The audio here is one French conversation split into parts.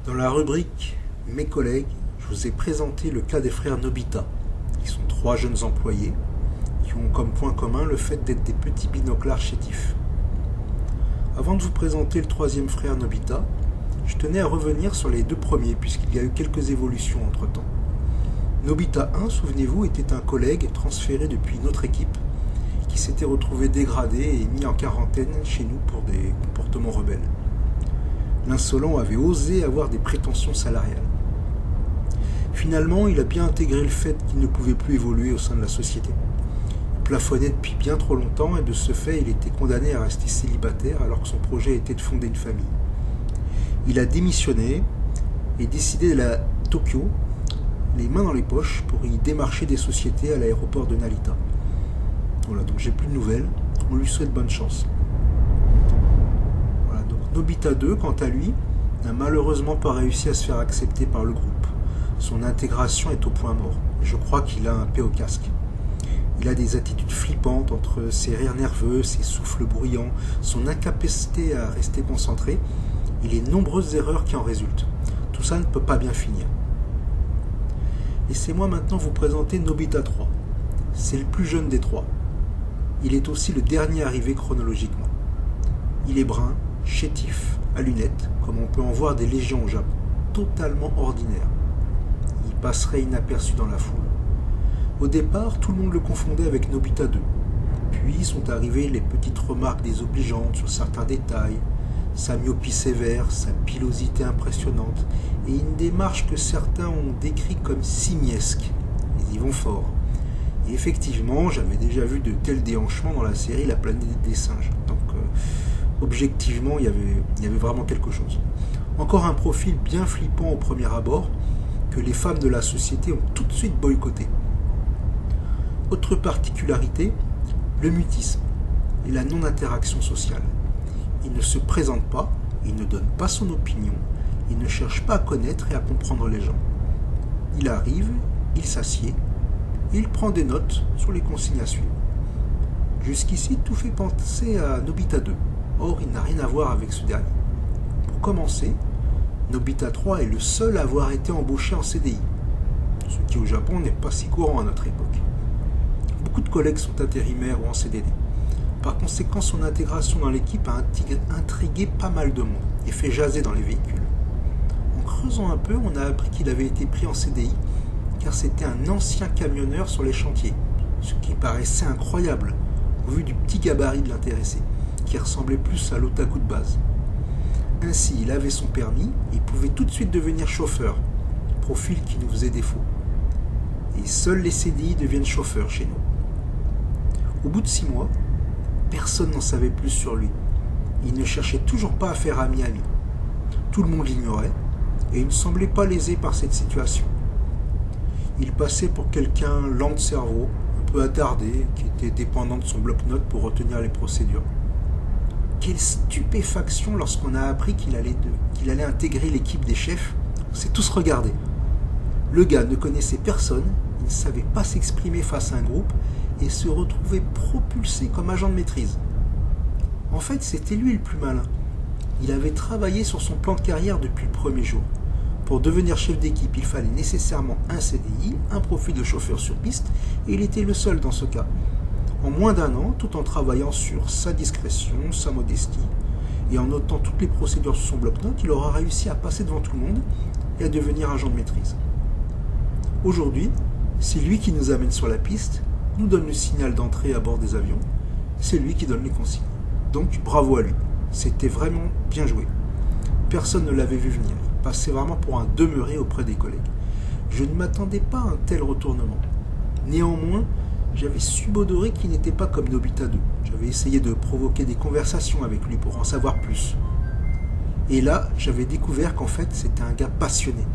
Dans la rubrique Mes collègues, je vous ai présenté le cas des frères Nobita, qui sont 3 jeunes employés qui ont comme point commun le fait d'être des petits binoclars chétifs. Avant de vous présenter le 3e frère Nobita, je tenais à revenir sur les 2 premiers puisqu'il y a eu quelques évolutions entre-temps. Nobita 1, souvenez-vous, était un collègue transféré depuis une autre équipe qui s'était retrouvé dégradé et mis en quarantaine chez nous pour des comportements rebelles. L'insolent avait osé avoir des prétentions salariales. Finalement, il a bien intégré le fait qu'il ne pouvait plus évoluer au sein de la société. Il plafonnait depuis bien trop longtemps et de ce fait, il était condamné à rester célibataire alors que son projet était de fonder une famille. Il a démissionné et décidé d'aller à Tokyo, les mains dans les poches, pour y démarcher des sociétés à l'aéroport de Narita. Voilà, donc j'ai plus de nouvelles, on lui souhaite bonne chance. Voilà, donc Nobita 2, quant à lui, n'a malheureusement pas réussi à se faire accepter par le groupe. Son intégration est au point mort. Je crois qu'il a un P au casque. Il a des attitudes flippantes entre ses rires nerveux, ses souffles bruyants, son incapacité à rester concentré et les nombreuses erreurs qui en résultent. Tout ça ne peut pas bien finir. Laissez-moi maintenant vous présenter Nobita 3. C'est le plus jeune des 3. Il est aussi le dernier arrivé chronologiquement. Il est brun, chétif, à lunettes, comme on peut en voir des légions au Japon, totalement ordinaire. Il passerait inaperçu dans la foule. Au départ, tout le monde le confondait avec Nobita 2. Puis sont arrivées les petites remarques désobligeantes sur certains détails, sa myopie sévère, sa pilosité impressionnante, et une démarche que certains ont décrite comme simiesque. Ils y vont fort. Et effectivement, j'avais déjà vu de tels déhanchements dans la série La planète des singes. Donc, objectivement, il y avait vraiment quelque chose. Encore un profil bien flippant au premier abord, que les femmes de la société ont tout de suite boycotté. Autre particularité, le mutisme et la non-interaction sociale. Il ne se présente pas, il ne donne pas son opinion, il ne cherche pas à connaître et à comprendre les gens. Il arrive, il s'assied, il prend des notes sur les consignes à suivre. Jusqu'ici, tout fait penser à Nobita 2. Or, il n'a rien à voir avec ce dernier. Pour commencer, Nobita 3 est le seul à avoir été embauché en CDI, ce qui au Japon n'est pas si courant à notre époque. Beaucoup de collègues sont intérimaires ou en CDD. Par conséquent, son intégration dans l'équipe a intrigué pas mal de monde et fait jaser dans les véhicules. En creusant un peu, on a appris qu'il avait été pris en CDI car c'était un ancien camionneur sur les chantiers, ce qui paraissait incroyable au vu du petit gabarit de l'intéressé, qui ressemblait plus à l'otaku de base. Ainsi, il avait son permis et pouvait tout de suite devenir chauffeur, profil qui nous faisait défaut. Et seuls les CDI deviennent chauffeurs chez nous. Au bout de 6 mois, personne n'en savait plus sur lui. Il ne cherchait toujours pas à faire ami-ami. Tout le monde l'ignorait et il ne semblait pas lésé par cette situation. Il passait pour quelqu'un lent de cerveau, un peu attardé, qui était dépendant de son bloc-notes pour retenir les procédures. Quelle stupéfaction lorsqu'on a appris qu'il allait intégrer l'équipe des chefs. On s'est tous regardés. Le gars ne connaissait personne, il ne savait pas s'exprimer face à un groupe et se retrouvait propulsé comme agent de maîtrise. En fait, c'était lui le plus malin. Il avait travaillé sur son plan de carrière depuis le premier jour. Pour devenir chef d'équipe, il fallait nécessairement un CDI, un profil de chauffeur sur piste, et il était le seul dans ce cas. En moins d'1 an, tout en travaillant sur sa discrétion, sa modestie, et en notant toutes les procédures sur son bloc-notes, il aura réussi à passer devant tout le monde et à devenir agent de maîtrise. Aujourd'hui, c'est lui qui nous amène sur la piste, nous donne le signal d'entrée à bord des avions, c'est lui qui donne les consignes. Donc bravo à lui, c'était vraiment bien joué. Personne ne l'avait vu venir, il passait vraiment pour un demeuré auprès des collègues. Je ne m'attendais pas à un tel retournement. Néanmoins, j'avais subodoré qu'il n'était pas comme Nobita 2. J'avais essayé de provoquer des conversations avec lui pour en savoir plus. Et là, j'avais découvert qu'en fait, c'était un gars passionné.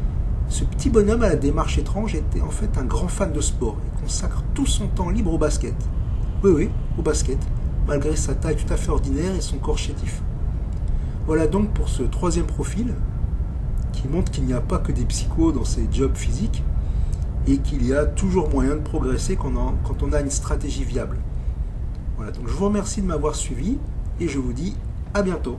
Ce petit bonhomme à la démarche étrange était en fait un grand fan de sport et consacre tout son temps libre au basket. Oui, au basket, malgré sa taille tout à fait ordinaire et son corps chétif. Voilà donc pour ce 3e profil, qui montre qu'il n'y a pas que des psychos dans ces jobs physiques, et qu'il y a toujours moyen de progresser quand on a une stratégie viable. Voilà, donc je vous remercie de m'avoir suivi, et je vous dis à bientôt.